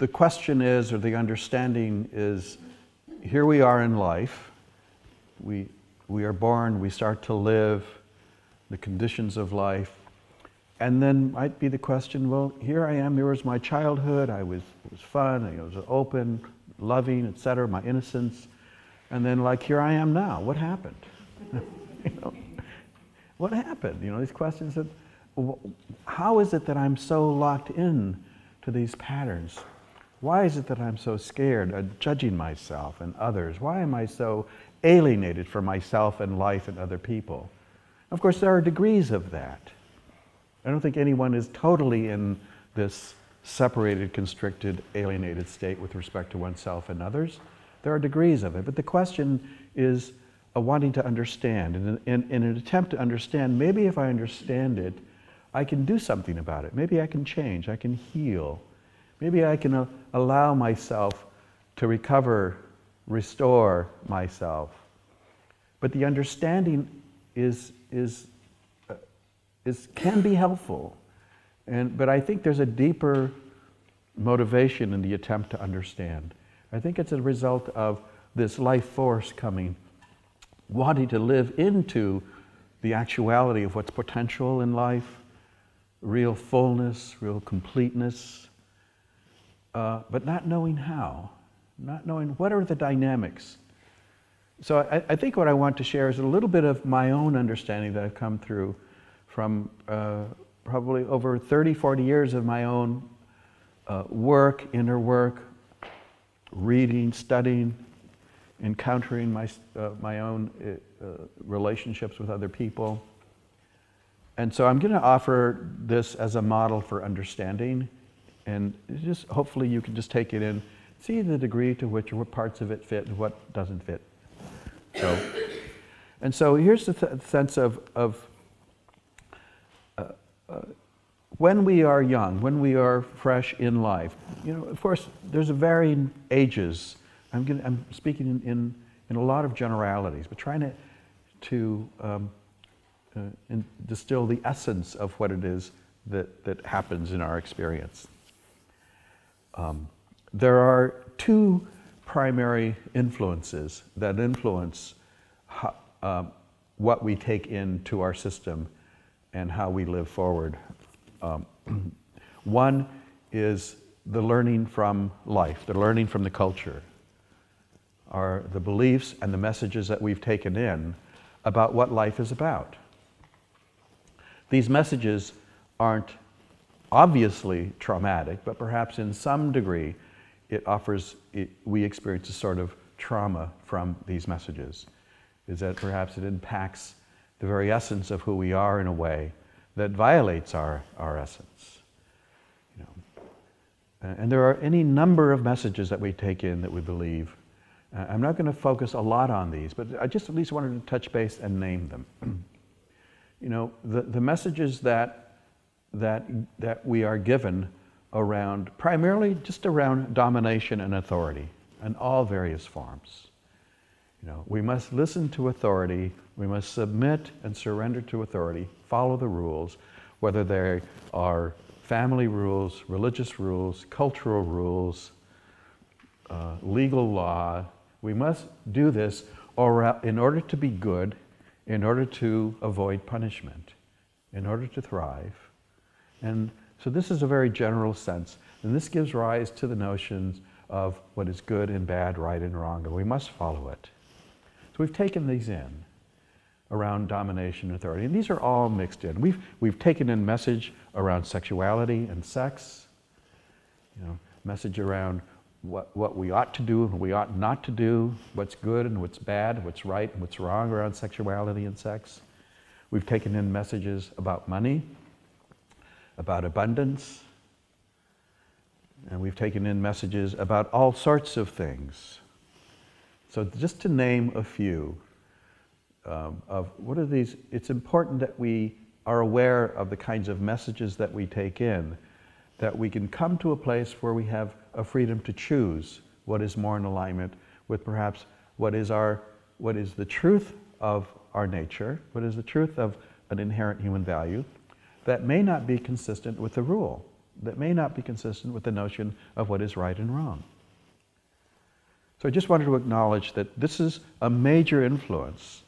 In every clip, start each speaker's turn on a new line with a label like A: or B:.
A: the question is, or the understanding is, here we are in life. We are born, we start to live, the conditions of life. And then might be the question, well, here I am, here was my childhood, it was fun, it was open, loving, etc., my innocence. And then like, here I am now, what happened? You know, what happened? You know, these questions that, how is it that I'm so locked in to these patterns? Why is it that I'm so scared of judging myself and others? Why am I so alienated from myself and life and other people? Of course, there are degrees of that. I don't think anyone is totally in this separated, constricted, alienated state with respect to oneself and others. There are degrees of it, but the question is wanting to understand. And in an attempt to understand, maybe if I understand it, I can do something about it. Maybe I can change, I can heal. Maybe I can allow myself to recover, restore myself. But the understanding can be helpful. But I think there's a deeper motivation in the attempt to understand. I think it's a result of this life force coming, wanting to live into the actuality of what's potential in life, real fullness, real completeness, but not knowing how, not knowing what are the dynamics. So I think what I want to share is a little bit of my own understanding that I've come through from probably over 30, 40 years of my own work, inner work, reading, studying, encountering my own relationships with other people. And so I'm going to offer this as a model for understanding, and just hopefully you can just take it in, see the degree to which what parts of it fit and what doesn't fit. So here's the sense of when we are young, when we are fresh in life. You know, of course, there's varying ages. I'm speaking in a lot of generalities, but trying to distill the essence of what it is that happens in our experience. There are two primary influences that influence what we take into our system and how we live forward. One is the learning from life, the learning from the culture, are the beliefs and the messages that we've taken in about what life is about. These messages aren't obviously traumatic, but perhaps in some degree we experience a sort of trauma from these messages. Is that perhaps it impacts the very essence of who we are in a way that violates our essence. You know. And there are any number of messages that we take in that we believe. I'm not going to focus a lot on these, but I just at least wanted to touch base and name them. You know, the messages that we are given around, primarily just around domination and authority in all various forms. You know, we must listen to authority, we must submit and surrender to authority, follow the rules, whether they are family rules, religious rules, cultural rules, legal law. We must do this in order to be good, in order to avoid punishment, in order to thrive. And so this is a very general sense, and this gives rise to the notions of what is good and bad, right and wrong, and we must follow it. So we've taken these in around domination and authority, and these are all mixed in. We've taken in message around sexuality and sex, you know, message around what we ought to do and what we ought not to do, what's good and what's bad, what's right and what's wrong around sexuality and sex. We've taken in messages about money, about abundance, and we've taken in messages about all sorts of things. So just to name a few of what are these, it's important that we are aware of the kinds of messages that we take in, that we can come to a place where we have a freedom to choose what is more in alignment with perhaps what is the truth of our nature, what is the truth of an inherent human value, that may not be consistent with the rule. that may not be consistent with the notion of what is right and wrong. So I just wanted to acknowledge that this is a major influence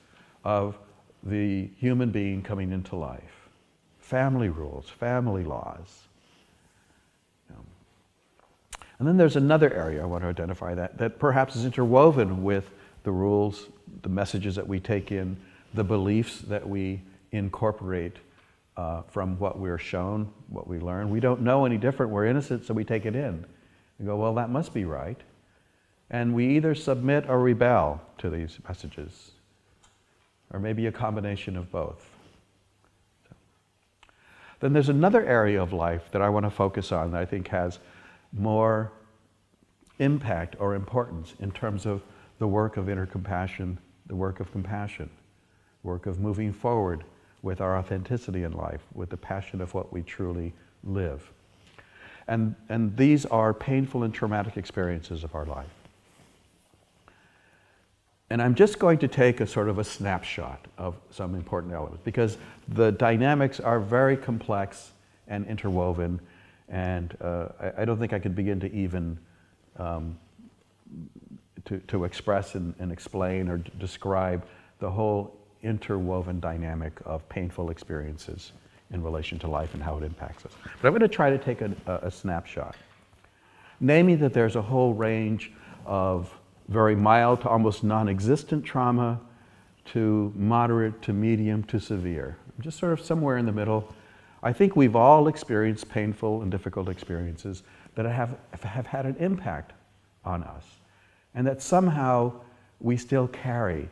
A: of the human being coming into life. Family rules, family laws. And then there's another area I want to identify that perhaps is interwoven with the rules, the messages that we take in, the beliefs that we incorporate from what we're shown, what we learn. We don't know any different. We're innocent, so we take it in. We go, well, that must be right. And we either submit or rebel to these messages, or maybe a combination of both. Then there's another area of life that I want to focus on that I think has more impact or importance in terms of the work of inner compassion, the work of compassion, work of moving forward with our authenticity in life, with the passion of what we truly live. And these are painful and traumatic experiences of our life. And I'm just going to take a sort of a snapshot of some important elements because the dynamics are very complex and interwoven, and I don't think I could begin to even to express and explain or describe the whole interwoven dynamic of painful experiences in relation to life and how it impacts us. But I'm going to try to take a snapshot, naming that there's a whole range of very mild to almost non-existent trauma to moderate to medium to severe. Just sort of somewhere in the middle. I think we've all experienced painful and difficult experiences that have had an impact on us, and that somehow we still carry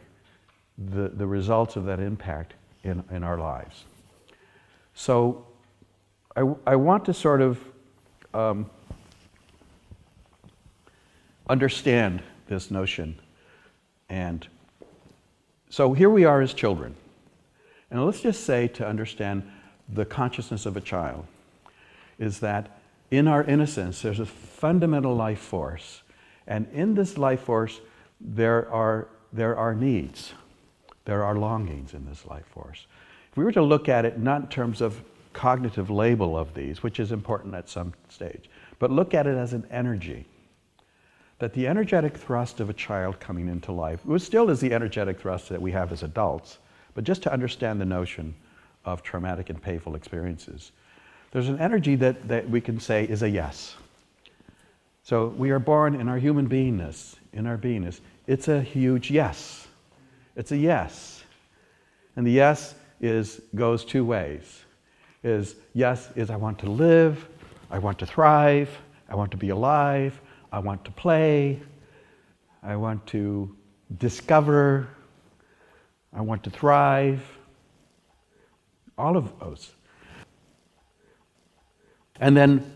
A: the results of that impact in our lives. So I want to sort of understand this notion. And so here we are as children. And let's just say, to understand the consciousness of a child, is that in our innocence there's a fundamental life force. And in this life force there are needs. There are longings in this life force. If we were to look at it not in terms of cognitive label of these, which is important at some stage, but look at it as an energy, that the energetic thrust of a child coming into life, which still is the energetic thrust that we have as adults, but just to understand the notion of traumatic and painful experiences, there's an energy that we can say is a yes. So we are born in our human beingness, it's a huge yes. It's a yes. And the yes goes two ways. Yes is I want to live, I want to thrive, I want to be alive, I want to play, I want to discover, I want to thrive, all of those. And then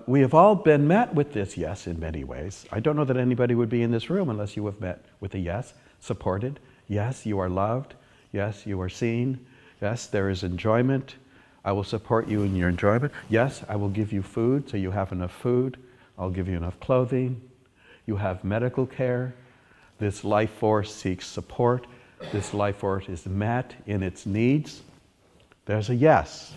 A: we have all been met with this yes in many ways. I don't know that anybody would be in this room unless you have met with a yes, supported. Yes, you are loved. Yes, you are seen. Yes, there is enjoyment. I will support you in your enjoyment. Yes, I will give you food so you have enough food. I'll give you enough clothing. You have medical care. This life force seeks support. This life force is met in its needs. There's a yes.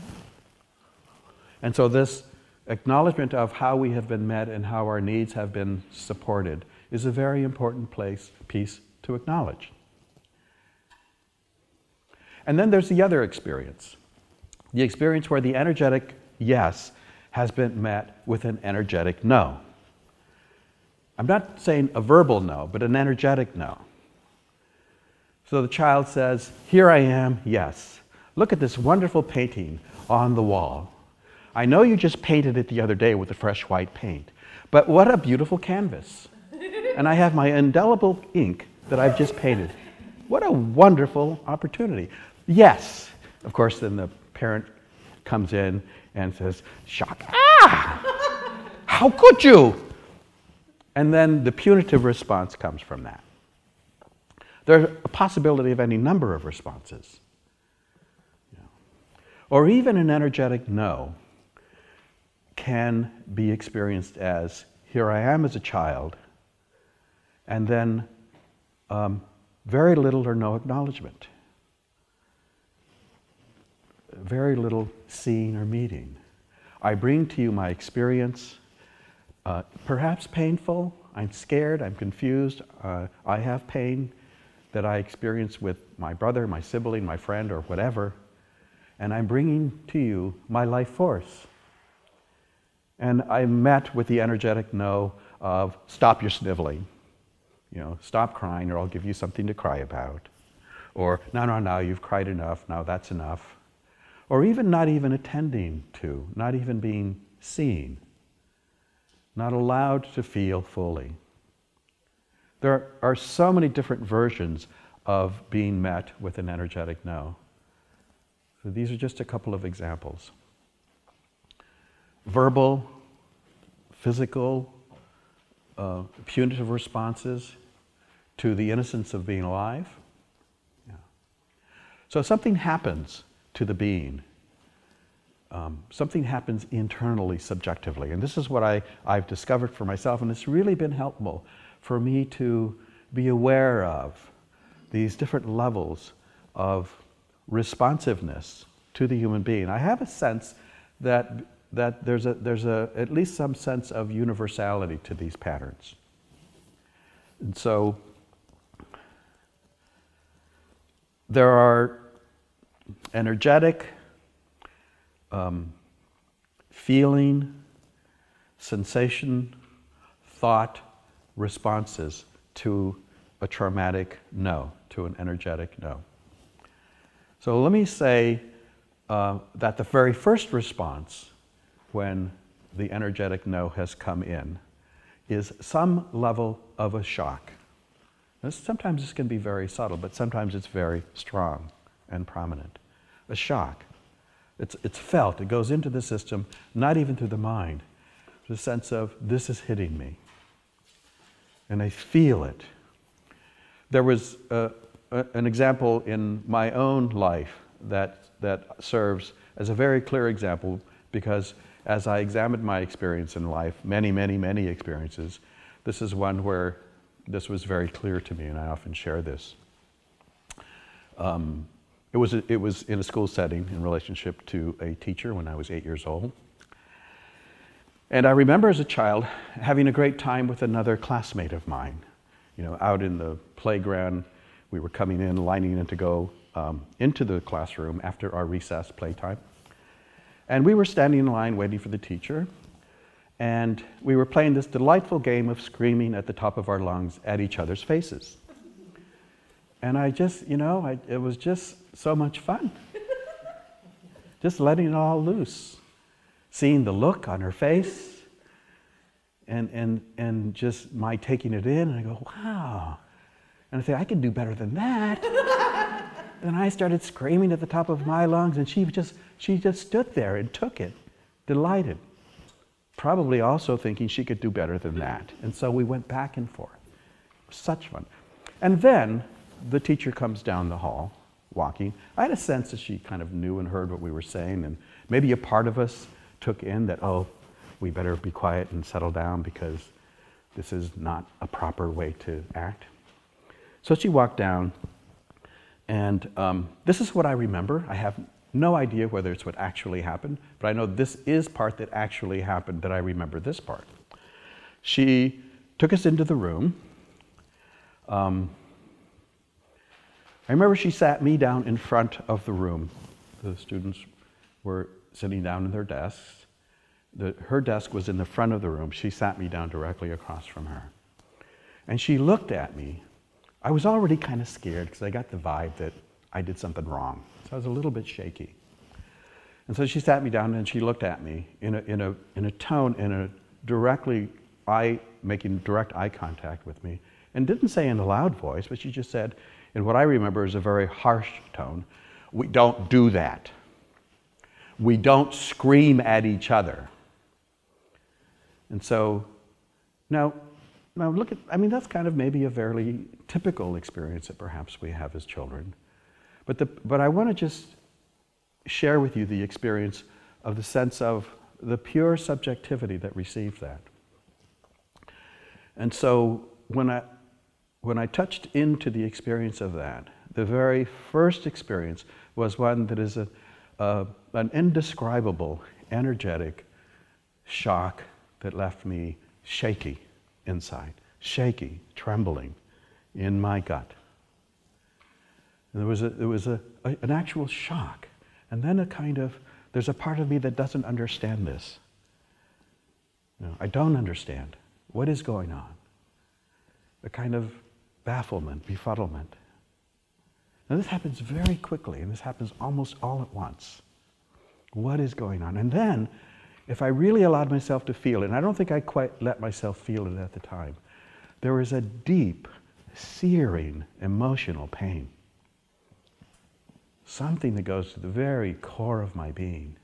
A: And so this acknowledgement of how we have been met and how our needs have been supported is a very important piece to acknowledge. And then there's the other experience. The experience where the energetic yes has been met with an energetic no. I'm not saying a verbal no, but an energetic no. So the child says, here I am, yes. Look at this wonderful painting on the wall. I know you just painted it the other day with a fresh white paint, but what a beautiful canvas. And I have my indelible ink that I've just painted. What a wonderful opportunity. Yes. Of course, then the parent comes in and says, shock, ah! How could you? And then the punitive response comes from that. There's a possibility of any number of responses. Or even an energetic no can be experienced as, here I am as a child, and then very little or no acknowledgement. Very little seeing or meeting. I bring to you my experience, perhaps painful. I'm scared, I'm confused. I have pain that I experience with my brother, my sibling, my friend, or whatever. And I'm bringing to you my life force. And I met with the energetic no of stop your sniveling. You know, stop crying or I'll give you something to cry about. Or no, you've cried enough, now that's enough. Or even not even attending to, not even being seen, not allowed to feel fully. There are so many different versions of being met with an energetic no. So these are just a couple of examples. Verbal, physical, punitive responses to the innocence of being alive. Yeah. So something happens to the being. Something happens internally, subjectively. And this is what I've discovered for myself, and it's really been helpful for me to be aware of these different levels of responsiveness to the human being. I have a sense that there's at least some sense of universality to these patterns. And so there are energetic, feeling, sensation, thought responses to a traumatic no, to an energetic no. So let me say that the very first response when the energetic no has come in is some level of a shock. Sometimes this can be very subtle, but sometimes it's very strong and prominent. A shock. It's felt, it goes into the system, not even through the mind. The sense of, this is hitting me. And I feel it. There was an example in my own life that serves as a very clear example, because as I examined my experience in life, many experiences, this is one where this was very clear to me, and I often share this. It was in a school setting in relationship to a teacher when I was 8 years old. And I remember as a child having a great time with another classmate of mine. You know, out in the playground, we were coming in, lining in to go into the classroom after our recess playtime. And we were standing in line waiting for the teacher. And we were playing this delightful game of screaming at the top of our lungs at each other's faces. And I just, it was just so much fun. Just letting it all loose. Seeing the look on her face, and just my taking it in, and I go, wow. And I say, I can do better than that. And I started screaming at the top of my lungs, and she just stood there and took it, delighted. Probably also thinking she could do better than that. And so we went back and forth. Such fun. And then the teacher comes down the hall, walking. I had a sense that she kind of knew and heard what we were saying, and maybe a part of us took in that, oh, we better be quiet and settle down because this is not a proper way to act. So she walked down, and this is what I remember. I have no idea whether it's what actually happened, but I know this is part that actually happened, that I remember this part. She took us into the room. I remember she sat me down in front of the room. The students were sitting down in their desks. Her desk was in the front of the room. She sat me down directly across from her. And she looked at me. I was already kind of scared because I got the vibe that I did something wrong. So I was a little bit shaky. And so she sat me down and she looked at me in a tone, making direct eye contact with me, and didn't say in a loud voice, but she just said, in what I remember is a very harsh tone, "We don't do that. We don't scream at each other." And so, now look at, that's kind of maybe a fairly typical experience that perhaps we have as children. But I want to just share with you the experience of the sense of the pure subjectivity that received that. And so when I touched into the experience of that, the very first experience was one that is an indescribable, energetic, shock that left me shaky inside, shaky, trembling in my gut. And there was an actual shock. And then there's a part of me that doesn't understand this. I don't understand. What is going on? A kind of bafflement, befuddlement. Now this happens very quickly, and this happens almost all at once. What is going on? And then, if I really allowed myself to feel it, and I don't think I quite let myself feel it at the time, there was a deep, searing, emotional pain. Something that goes to the very core of my being.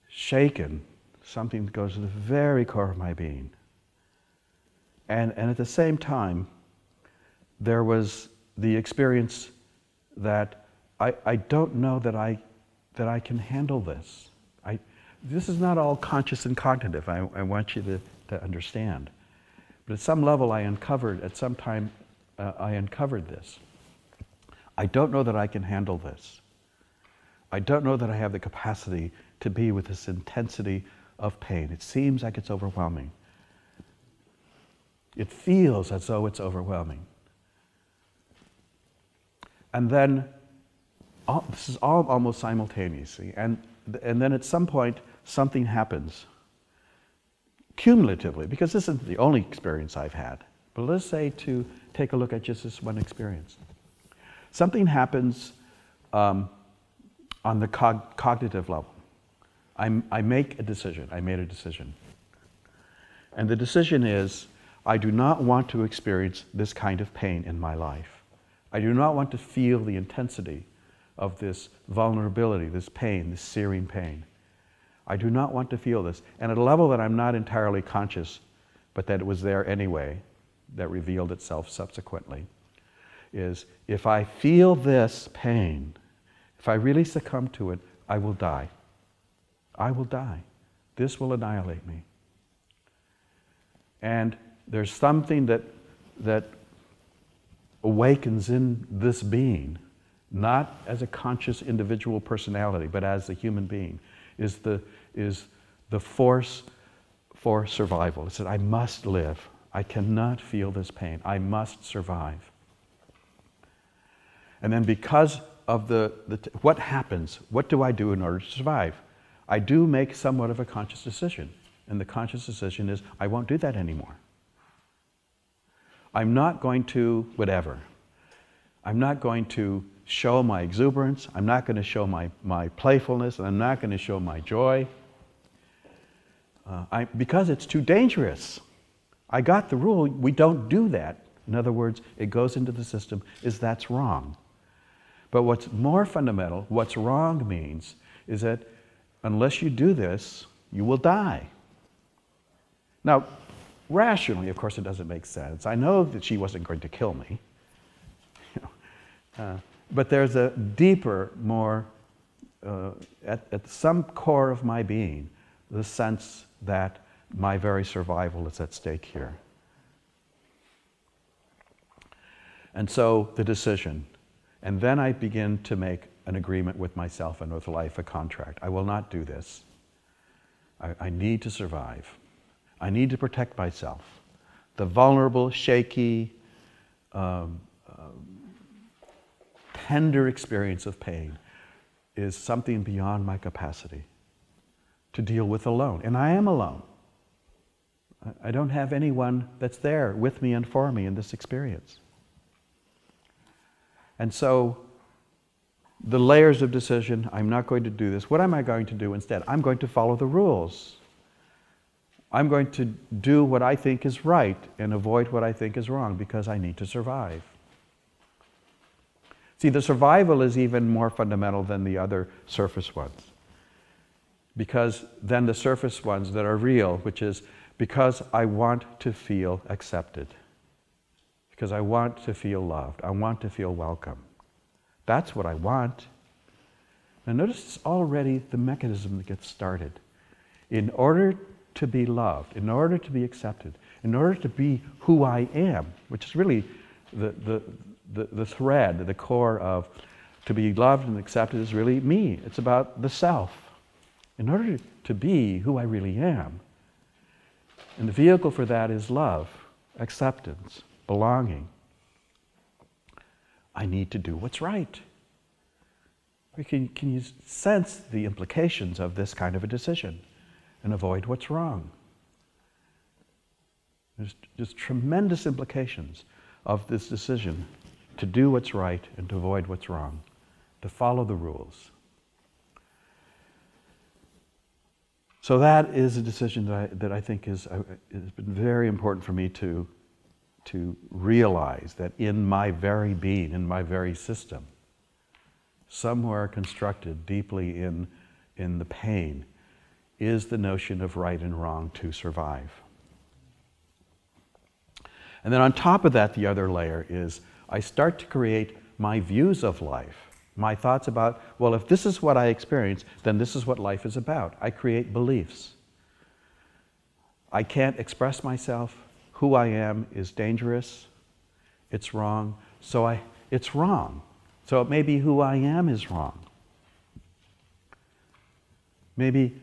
A: Shaken, something that goes to the very core of my being. And at the same time, there was the experience that I don't know that I can handle this. This is not all conscious and cognitive, I want you to understand. But at some level I uncovered this. I don't know that I can handle this. I don't know that I have the capacity to be with this intensity of pain. It seems like it's overwhelming. It feels as though it's overwhelming. And then, this is all almost simultaneously, and then at some point, something happens. Cumulatively, because this isn't the only experience I've had, but let's say to take a look at just this one experience. Something happens on the cognitive level. I make a decision. I made a decision. And the decision is, I do not want to experience this kind of pain in my life. I do not want to feel the intensity of this vulnerability, this pain, this searing pain. I do not want to feel this. And at a level that I'm not entirely conscious, but that it was there anyway, that revealed itself subsequently, is if I feel this pain, if I really succumb to it, I will die. I will die. This will annihilate me. And there's something that awakens in this being, not as a conscious individual personality, but as a human being, is the force for survival. It said, I must live. I cannot feel this pain. I must survive. And then because of what happens, what do I do in order to survive? I do make somewhat of a conscious decision. And the conscious decision is, I won't do that anymore. I'm not going to whatever. I'm not going to show my exuberance. I'm not going to show my playfulness. And I'm not going to show my joy. Because it's too dangerous. I got the rule, we don't do that. In other words, it goes into the system, that's wrong. But what's more fundamental, what's wrong means, is that unless you do this, you will die. Now, rationally, of course, it doesn't make sense. I know that she wasn't going to kill me. But there's a deeper, more, at some core of my being, the sense that my very survival is at stake here. And so the decision. And then I begin to make an agreement with myself and with life, a contract. I will not do this. I need to survive. I need to protect myself. The vulnerable, shaky, tender experience of pain is something beyond my capacity to deal with alone. And I am alone. I don't have anyone that's there with me and for me in this experience. And so, the layers of decision, I'm not going to do this. What am I going to do instead? I'm going to follow the rules. I'm going to do what I think is right and avoid what I think is wrong because I need to survive. See, the survival is even more fundamental than the other surface ones. Because then the surface ones that are real, which is because I want to feel accepted. Because I want to feel loved. I want to feel welcome. That's what I want. Now notice it's already the mechanism that gets started. In order to be loved, in order to be accepted, in order to be who I am, which is really the thread, the core of to be loved and accepted is really me. It's about the self. in order to be who I really am. And the vehicle for that is love, acceptance, belonging. I need to do what's right. Can you sense the implications of this kind of a decision and avoid what's wrong? There's just tremendous implications of this decision to do what's right and to avoid what's wrong, to follow the rules. So that is a decision that I think has been very important for me to realize that in my very being, in my very system, somewhere constructed deeply in the pain, is the notion of right and wrong to survive. And then on top of that, the other layer is I start to create my views of life, my thoughts about, well, if this is what I experience, then this is what life is about. I create beliefs. I can't express myself. Who I am is dangerous. It's wrong. It's wrong. So it may be who I am is wrong. Maybe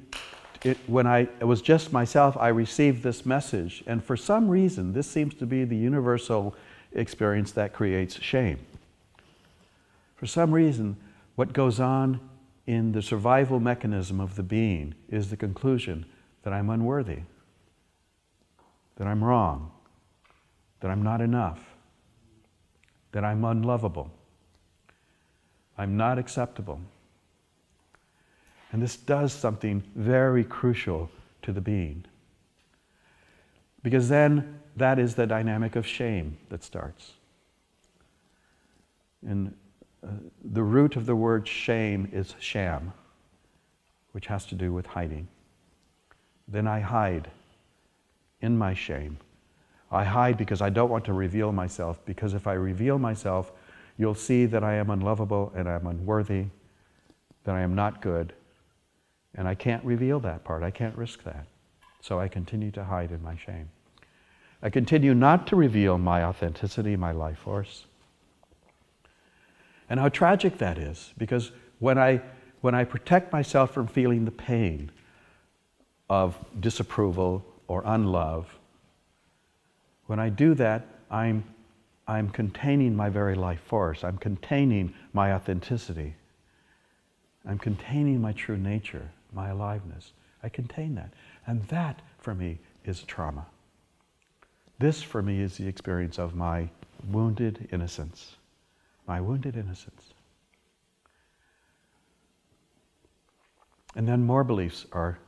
A: when it was just myself, I received this message, and for some reason, this seems to be the universal experience that creates shame. For some reason, what goes on in the survival mechanism of the being is the conclusion that I'm unworthy, that I'm wrong, that I'm not enough, that I'm unlovable, I'm not acceptable. And this does something very crucial to the being. Because then that is the dynamic of shame that starts. And the root of the word shame is sham, which has to do with hiding. Then I hide in my shame. I hide because I don't want to reveal myself, because if I reveal myself, you'll see that I am unlovable and I'm unworthy, that I am not good. And I can't reveal that part. I can't risk that. So I continue to hide in my shame. I continue not to reveal my authenticity, my life force. And how tragic that is, because when I protect myself from feeling the pain of disapproval or unlove, when I do that, I'm containing my very life force. I'm containing my authenticity. I'm containing my true nature, my aliveness. I contain that. And that, for me, is trauma. This, for me, is the experience of my wounded innocence. My wounded innocence. And then more beliefs are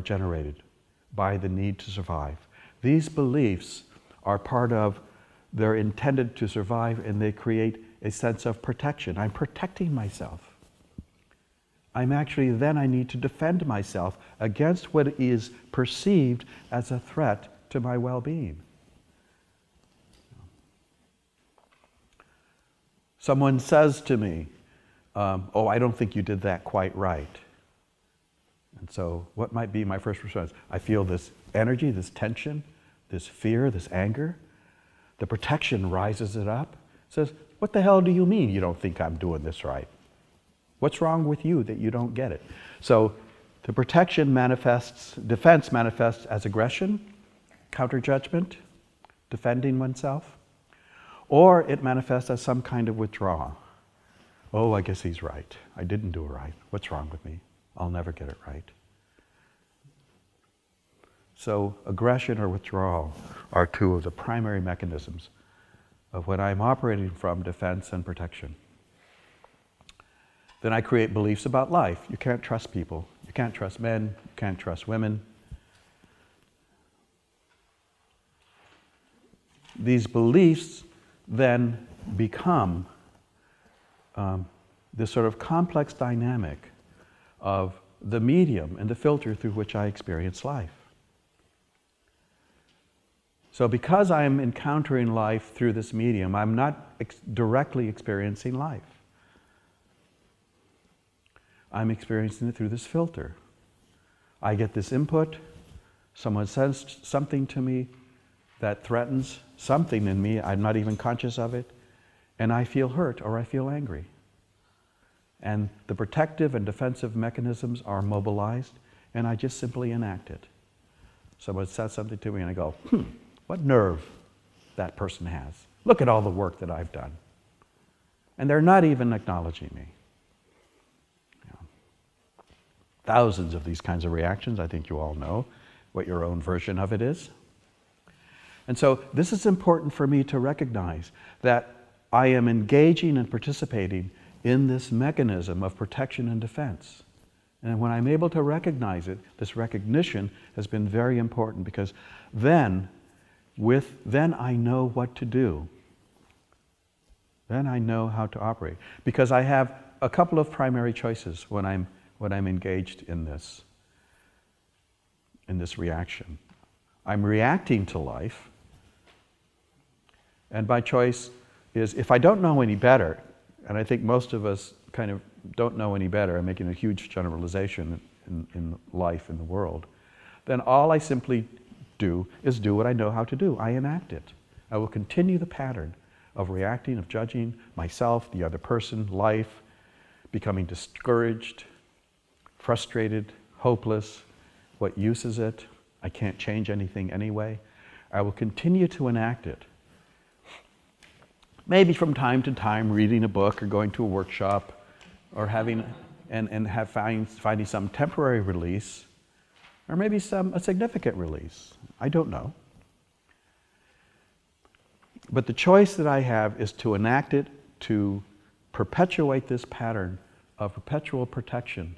A: generated by the need to survive. These beliefs are part of, they're intended to survive, and they create a sense of protection. I'm protecting myself. Then I need to defend myself against what is perceived as a threat to my well-being. Someone says to me, oh, I don't think you did that quite right. And so what might be my first response? I feel this energy, this tension, this fear, this anger. The protection rises it up, says, what the hell do you mean you don't think I'm doing this right? What's wrong with you that you don't get it? So the protection defense manifests as aggression, counter-judgment, defending oneself, or it manifests as some kind of withdrawal. Oh, I guess he's right. I didn't do it right. What's wrong with me? I'll never get it right. So aggression or withdrawal are two of the primary mechanisms of when I'm operating from defense and protection. Then I create beliefs about life. You can't trust people. You can't trust men. You can't trust women. These beliefs then become this sort of complex dynamic of the medium and the filter through which I experience life. So because I am encountering life through this medium, I'm not directly experiencing life. I'm experiencing it through this filter. I get this input, someone says something to me that threatens something in me, I'm not even conscious of it, and I feel hurt or I feel angry. And the protective and defensive mechanisms are mobilized, and I just simply enact it. Someone says something to me, and I go, what nerve that person has. Look at all the work that I've done. And they're not even acknowledging me. Thousands of these kinds of reactions. I think you all know what your own version of it is. And so this is important for me to recognize that I am engaging and participating in this mechanism of protection and defense. And when I'm able to recognize it, this recognition has been very important, because then I know what to do. Then I know how to operate. Because I have a couple of primary choices when I'm engaged in this reaction. I'm reacting to life, and my choice is, if I don't know any better, and I think most of us kind of don't know any better, I'm making a huge generalization in life, in the world, then all I simply do is do what I know how to do. I enact it. I will continue the pattern of reacting, of judging myself, the other person, life, becoming discouraged, frustrated, hopeless. What use is it? I can't change anything anyway. I will continue to enact it. Maybe from time to time reading a book or going to a workshop or finding some temporary release, or maybe a significant release. I don't know. But the choice that I have is to enact it, to perpetuate this pattern of perpetual protection.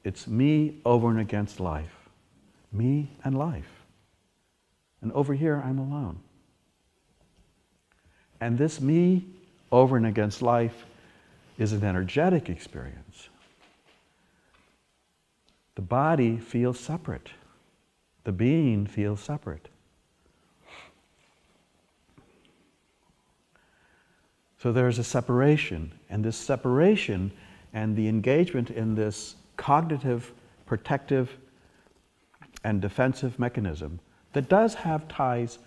A: It's me over and against life. Me and life. And over here, I'm alone. And this me over and against life is an energetic experience. The body feels separate. The being feels separate. So there's a separation, and this separation and the engagement in this cognitive, protective, and defensive mechanism that does have ties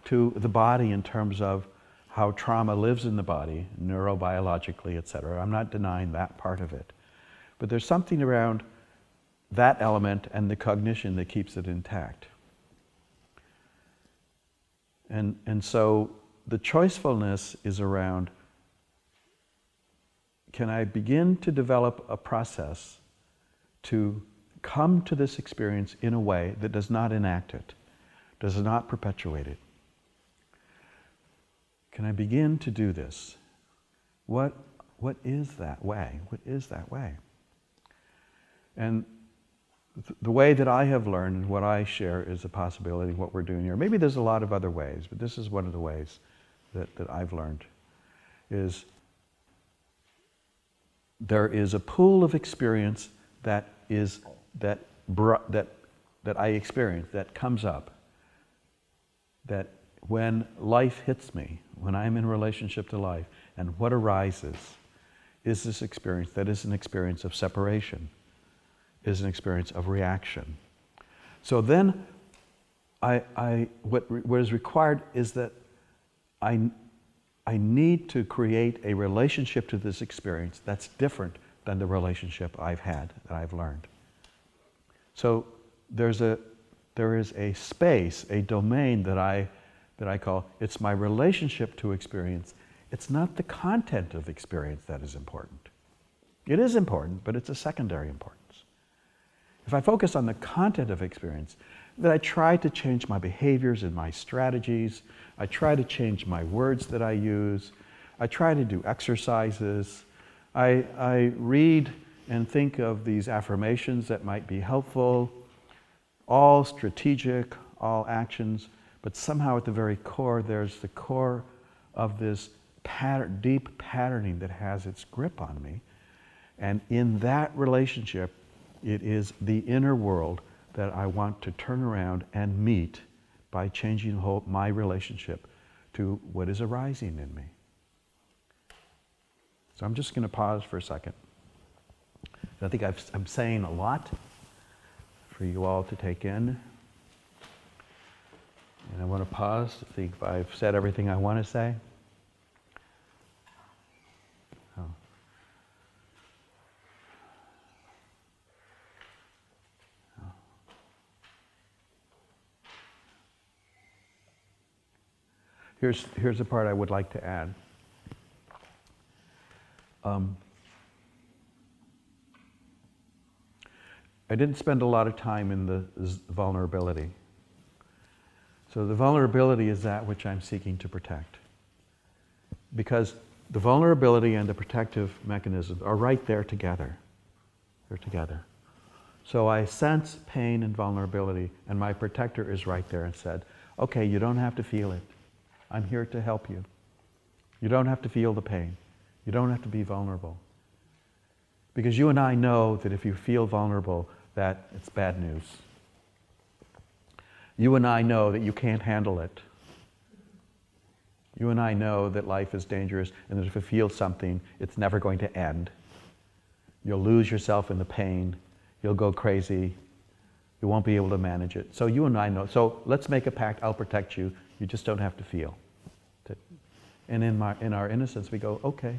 A: to the body in terms of how trauma lives in the body, neurobiologically, etc. I'm not denying that part of it. But there's something around that element and the cognition that keeps it intact. And so the choicefulness is around, can I begin to develop a process to come to this experience in a way that does not enact it, does not perpetuate it? Can I begin to do this? What is that way? What is that way? And the way that I have learned, and what I share, is a possibility of what we're doing here. Maybe there's a lot of other ways, but this is one of the ways that I've learned, is there is a pool of experience that I experience, that comes up, that when life hits me, when I'm in relationship to life, and what arises is this experience that is an experience of separation, is an experience of reaction. So then, what is required is that I need to create a relationship to this experience that's different than the relationship I've had, that I've learned. So there is a space, a domain that I call, it's my relationship to experience. It's not the content of experience that is important. It is important, but it's a secondary importance. If I focus on the content of experience, then I try to change my behaviors and my strategies. I try to change my words that I use. I try to do exercises. I read and think of these affirmations that might be helpful, all strategic, all actions, but somehow at the very core, there's the core of this deep patterning that has its grip on me. And in that relationship, it is the inner world that I want to turn around and meet by changing my relationship to what is arising in me. So I'm just going to pause for a second. I think I'm saying a lot for you all to take in. And I want to pause to think if I've said everything I want to say. Here's the part I would like to add. I didn't spend a lot of time in the vulnerability. So the vulnerability is that which I'm seeking to protect. Because the vulnerability and the protective mechanisms are right there together. They're together. So I sense pain and vulnerability, and my protector is right there and said, okay, you don't have to feel it. I'm here to help you. You don't have to feel the pain. You don't have to be vulnerable. Because you and I know that if you feel vulnerable, that it's bad news. You and I know that you can't handle it. You and I know that life is dangerous and that if you feel something, it's never going to end. You'll lose yourself in the pain. You'll go crazy. You won't be able to manage it. So you and I know. So let's make a pact. I'll protect you. You just don't have to feel. And in our innocence, we go, okay.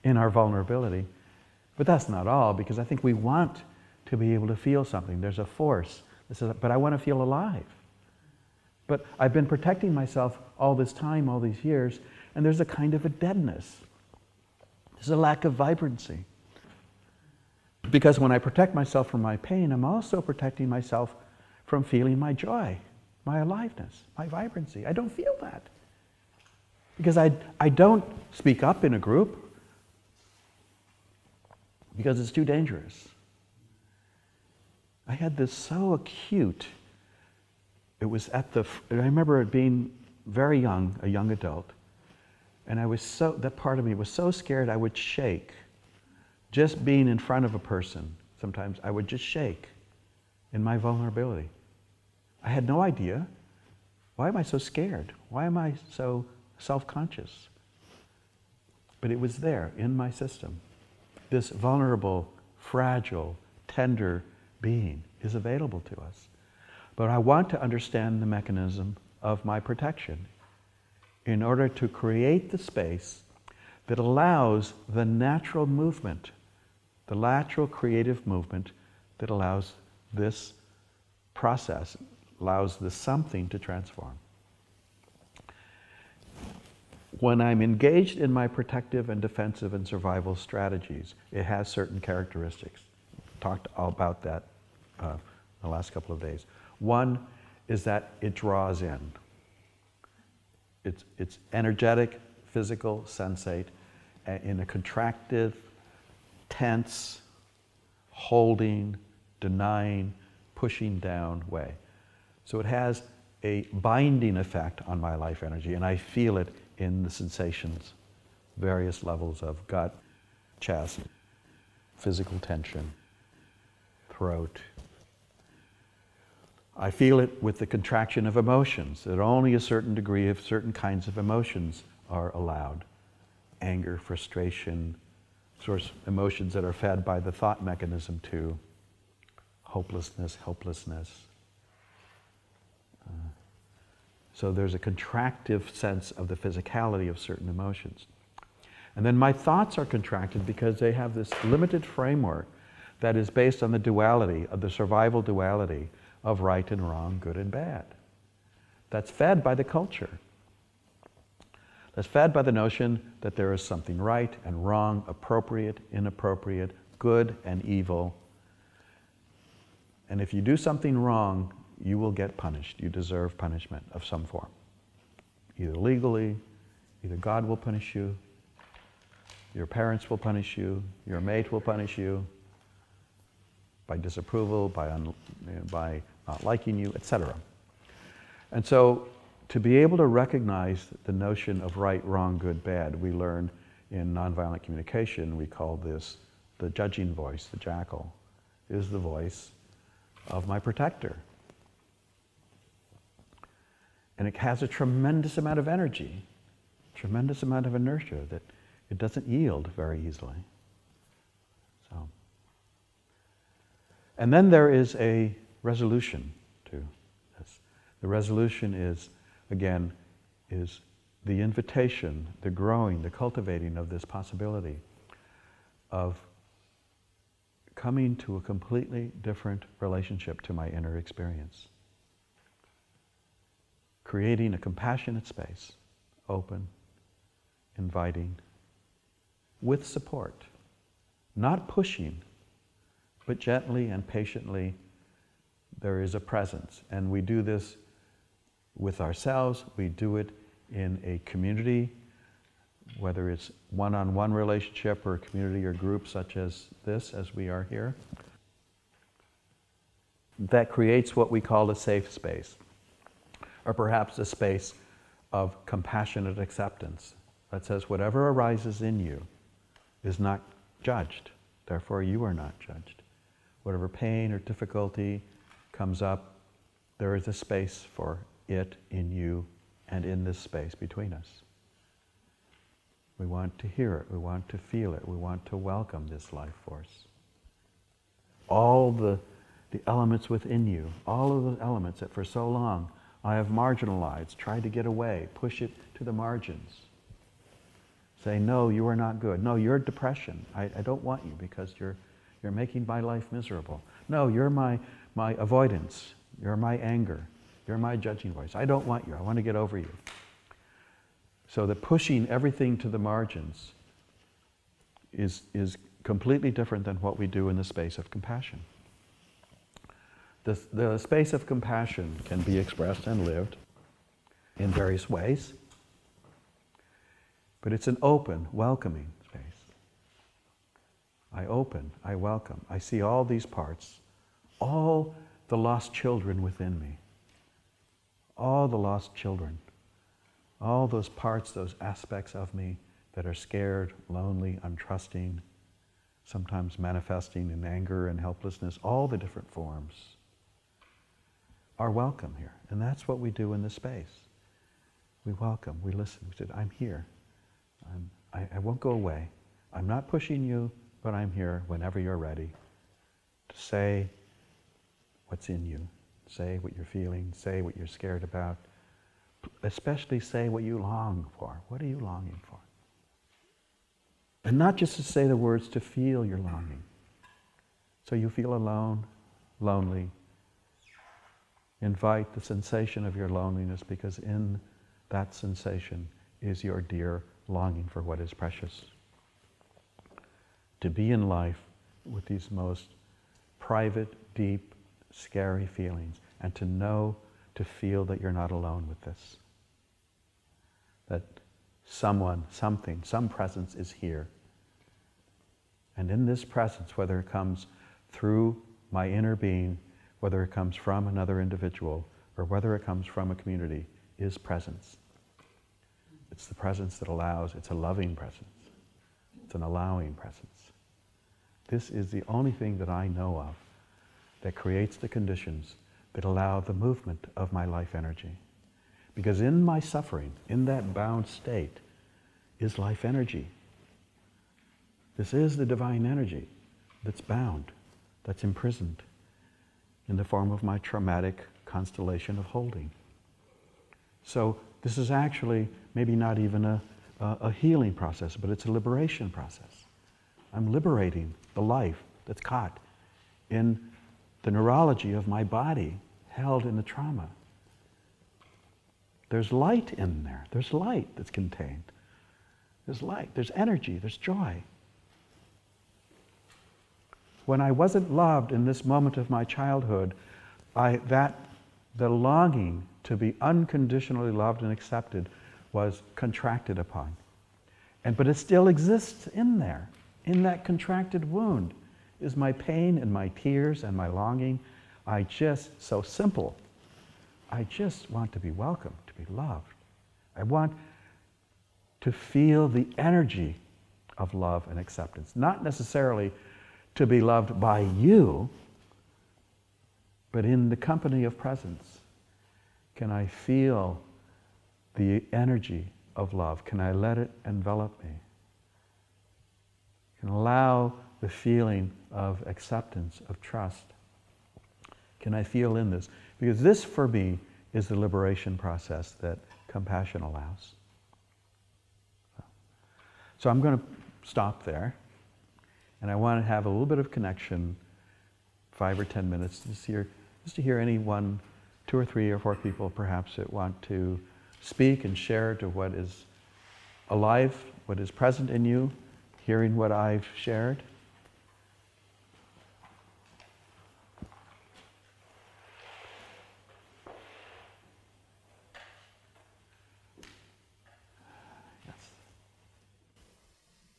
A: In our vulnerability. But that's not all, because I think we want to be able to feel something. There's a force that says, but I want to feel alive. But I've been protecting myself all this time, all these years, and there's a kind of a deadness. There's a lack of vibrancy. Because when I protect myself from my pain, I'm also protecting myself from feeling my joy, my aliveness, my vibrancy. I don't feel that. Because I don't speak up in a group because it's too dangerous. I had this so acute. It was I remember it being very young, a young adult, and that part of me was so scared I would shake. Just being in front of a person, sometimes I would just shake in my vulnerability. I had no idea. Why am I so scared? Why am I so self-conscious? But it was there in my system. This vulnerable, fragile, tender being is available to us. But I want to understand the mechanism of my protection in order to create the space that allows the natural movement, the natural creative movement that allows this process, allows the something to transform. When I'm engaged in my protective and defensive and survival strategies, it has certain characteristics. Talked about that the last couple of days. One is that it draws in. It's energetic, physical, sensate, in a contractive, tense, holding, denying, pushing down way. So it has a binding effect on my life energy, and I feel it in the sensations, various levels of gut, chest, physical tension, throat. I feel it with the contraction of emotions, that only a certain degree of certain kinds of emotions are allowed. Anger, frustration, sorts of emotions that are fed by the thought mechanism too. Hopelessness, helplessness. So there's a contractive sense of the physicality of certain emotions. And then my thoughts are contracted because they have this limited framework that is based on the duality, of the survival duality of right and wrong, good and bad. That's fed by the culture. That's fed by the notion that there is something right and wrong, appropriate, inappropriate, good and evil. And if you do something wrong, you will get punished. You deserve punishment of some form. Either legally, either God will punish you, your parents will punish you, your mate will punish you, by disapproval, by not liking you, etc. And so to be able to recognize the notion of right, wrong, good, bad, we learn in nonviolent communication, we call this the judging voice, the jackal, is the voice of my protector. And it has a tremendous amount of energy, tremendous amount of inertia that it doesn't yield very easily. So, and then there is a resolution to this. The resolution is, again, is the invitation, the growing, the cultivating of this possibility of coming to a completely different relationship to my inner experience. creating a compassionate space, open, inviting, with support, not pushing, but gently and patiently there is a presence. And we do this with ourselves, we do it in a community, whether it's one-on-one relationship or a community or group such as this, as we are here. That creates what we call a safe space, or perhaps a space of compassionate acceptance that says whatever arises in you is not judged, therefore you are not judged. Whatever pain or difficulty comes up, there is a space for it in you and in this space between us. We want to hear it, we want to feel it, we want to welcome this life force. All the elements within you, all of the elements that for so long I have marginalized, tried to get away, push it to the margins. Say, no, you are not good. No, you're depression. I don't want you because you're making my life miserable. No, you're my avoidance. You're my anger. You're my judging voice. I don't want you. I want to get over you. So that pushing everything to the margins is completely different than what we do in the space of compassion. The space of compassion can be expressed and lived in various ways, but it's an open, welcoming space. I open, I welcome. I see all these parts, all the lost children within me, all the lost children, all those parts, those aspects of me that are scared, lonely, untrusting, sometimes manifesting in anger and helplessness, all the different forms are welcome here. And that's what we do in this space. We welcome, we listen. We said, I'm here. I won't go away. I'm not pushing you, but I'm here whenever you're ready to say what's in you. Say what you're feeling, say what you're scared about. Especially say what you long for. What are you longing for? And not just to say the words, to feel your longing. So you feel alone, lonely. Invite the sensation of your loneliness, because in that sensation is your dear longing for what is precious. To be in life with these most private, deep, scary feelings, and to know, to feel that you're not alone with this. That someone, something, some presence is here. And in this presence, whether it comes through my inner being, whether it comes from another individual, or whether it comes from a community, is presence. It's the presence that allows, it's a loving presence. It's an allowing presence. This is the only thing that I know of that creates the conditions that allow the movement of my life energy. Because in my suffering, in that bound state, is life energy. This is the divine energy that's bound, that's imprisoned in the form of my traumatic constellation of holding. So this is actually maybe not even a healing process, but it's a liberation process. I'm liberating the life that's caught in the neurology of my body, held in the trauma. There's light in there. There's light that's contained. There's light, there's energy, there's joy. When I wasn't loved in this moment of my childhood, the longing to be unconditionally loved and accepted was contracted upon. But it still exists in there. In that contracted wound is my pain and my tears and my longing. So simple. I just want to be welcomed, to be loved. I want to feel the energy of love and acceptance. Not necessarily to be loved by you, but in the company of presence. Can I feel the energy of love? Can I let it envelop me? Can I allow the feeling of acceptance, of trust? Can I feel in this? Because this, for me, is the liberation process that compassion allows. So I'm going to stop there. And I want to have a little bit of connection, 5 or 10 minutes, just to hear any 1, 2 or 3 or 4 people perhaps that want to speak and share to what is alive, what is present in you, hearing what I've shared.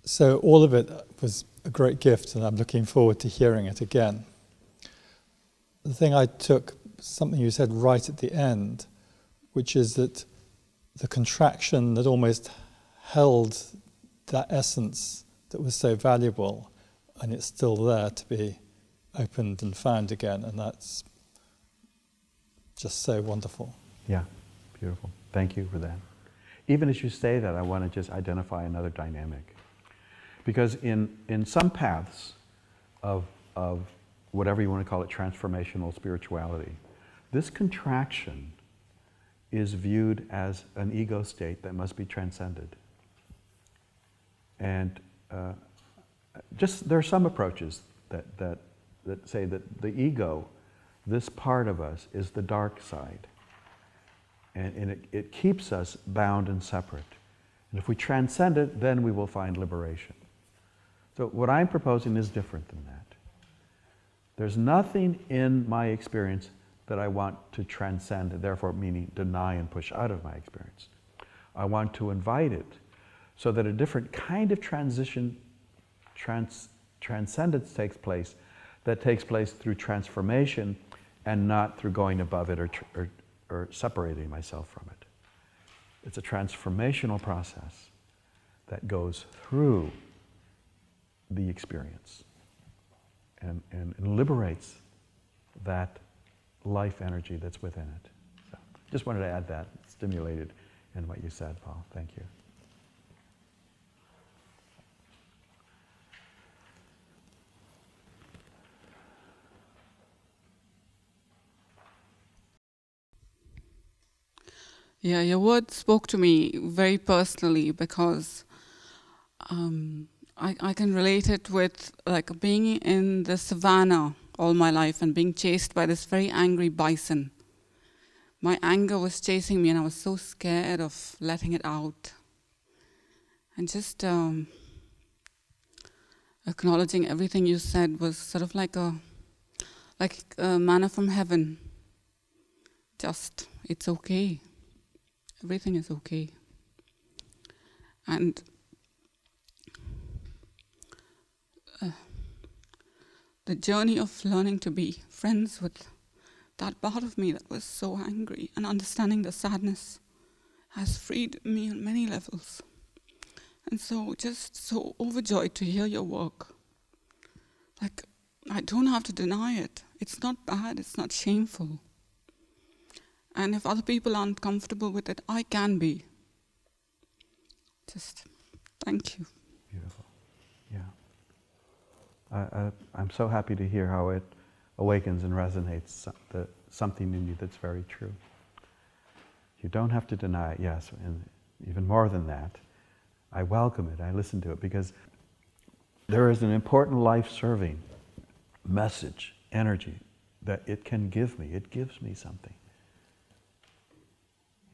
B: So all of it was a great gift, and I'm looking forward to hearing it again. The thing I took, something you said right at the end, which is that the contraction that almost held that essence that was so valuable, and it's still there to be opened and found again, and that's just so wonderful.
A: Yeah, beautiful. Thank you for that. Even as you say that, I want to just identify another dynamic. Because in some paths of whatever you want to call it, transformational spirituality, this contraction is viewed as an ego state that must be transcended. And there are some approaches that say that the ego, this part of us, is the dark side. And it keeps us bound and separate. And if we transcend it, then we will find liberation. So what I'm proposing is different than that. There's nothing in my experience that I want to transcend, and therefore meaning deny and push out of my experience. I want to invite it so that a different kind of transcendence takes place, that takes place through transformation and not through going above it or separating myself from it. It's a transformational process that goes through the experience and liberates that life energy that's within it. So just wanted to add that, stimulated in what you said, Paul. Thank you.
C: Yeah, your words spoke to me very personally because I can relate it with like being in the savannah all my life and being chased by this very angry bison. My anger was chasing me and I was so scared of letting it out. And just acknowledging everything you said was sort of like a manna from heaven. Just, it's okay. Everything is okay. And the journey of learning to be friends with that part of me that was so angry and understanding the sadness has freed me on many levels. And so just so overjoyed to hear your work. Like, I don't have to deny it. It's not bad, it's not shameful. And if other people aren't comfortable with it, I can be. Just, thank you.
A: Beautiful. Yeah. I'm so happy to hear how it awakens and resonates something in you that's very true. You don't have to deny it, yes, and even more than that, I welcome it, I listen to it, because there is an important life-serving message, energy, that it can give me. It gives me something.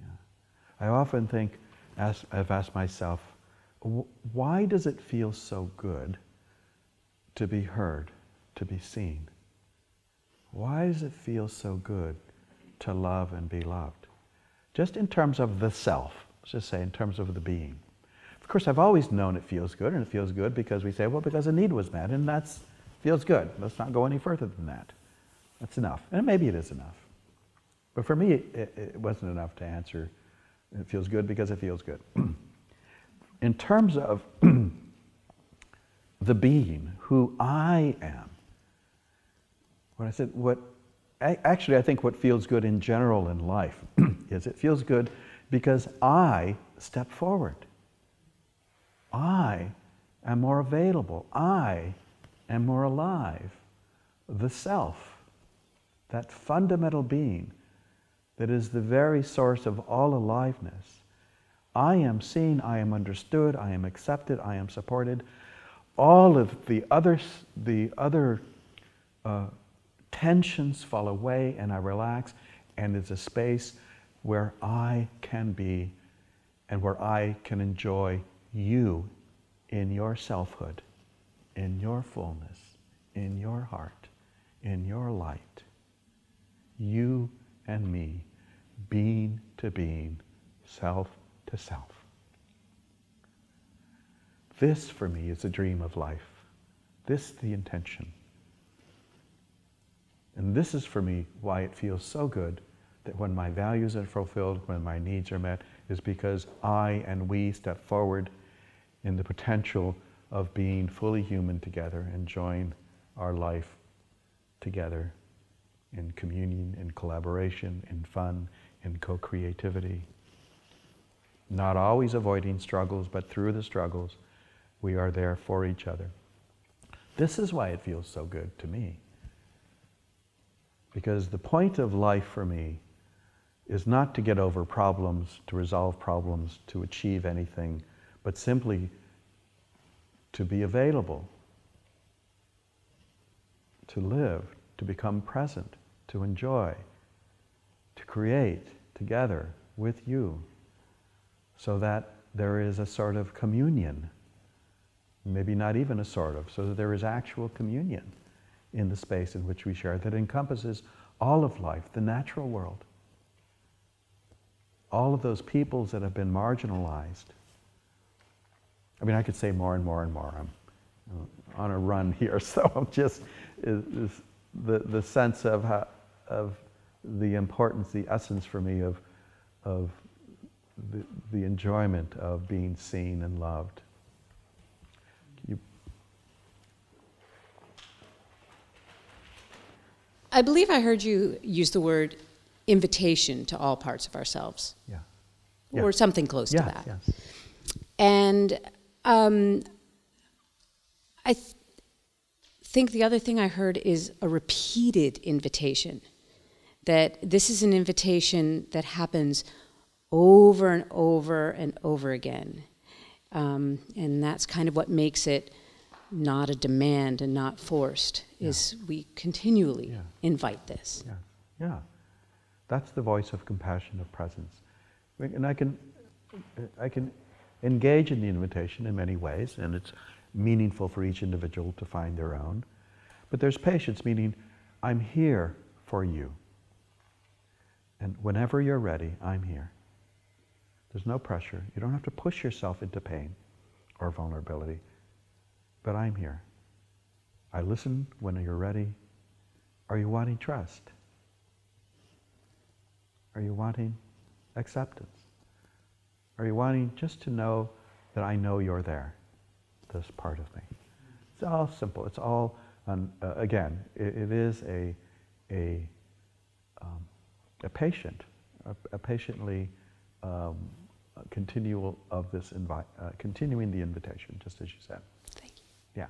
A: Yeah. I often think, I've asked myself, why does it feel so good to be heard, to be seen? Why does it feel so good to love and be loved? Just in terms of the self, let's just say in terms of the being. Of course, I've always known it feels good, and it feels good because we say, well, because a need was met, and that feels good. Let's not go any further than that. That's enough. And maybe it is enough. But for me, it wasn't enough to answer, it feels good because it feels good. In terms of the being, who I am, actually I think what feels good in general in life is it feels good because I step forward. I am more available. I am more alive. The self, that fundamental being that is the very source of all aliveness. I am seen, I am understood, I am accepted, I am supported. All of the other tensions fall away and I relax, And it's a space where I can be and where I can enjoy you in your selfhood, in your fullness, in your heart, in your light. You and me, being to being, self to self. This, for me, is a dream of life. This, the intention. And this is, for me, why it feels so good that when my values are fulfilled, when my needs are met, is because I and we step forward in the potential of being fully human together, enjoying our life together in communion, in collaboration, in fun, in co-creativity. Not always avoiding struggles, but through the struggles, we are there for each other. This is why it feels so good to me. Because the point of life for me is not to get over problems, to resolve problems, to achieve anything, but simply to be available, to live, to become present, to enjoy, to create together with you, so that there is a sort of communion, maybe not even a sort of, so that there is actual communion in the space in which we share that encompasses all of life, the natural world, all of those peoples that have been marginalized. I mean, I could say more and more and more. I'm on a run here, so I'm just the sense of the importance, the essence for me of the enjoyment of being seen and loved.
D: I believe I heard you use the word invitation to all parts of ourselves.
A: Yeah.
D: Or something close to that.
A: Yes.
D: And I think the other thing I heard is a repeated invitation. That this is an invitation that happens over and over and over again. And that's kind of what makes it not a demand and not forced, is we continually invite this.
A: Yeah. That's the voice of compassion, of presence. And I can engage in the invitation in many ways, and it's meaningful for each individual to find their own. But there's patience, meaning I'm here for you. And whenever you're ready, I'm here. There's no pressure. You don't have to push yourself into pain or vulnerability. But I'm here. I listen when you're ready. Are you wanting trust? Are you wanting acceptance? Are you wanting just to know that I know you're there, this part of me? It's all simple. It's all, again, it is a patiently continual of this continuing the invitation, just as you said.
D: Thank you.
A: Yeah.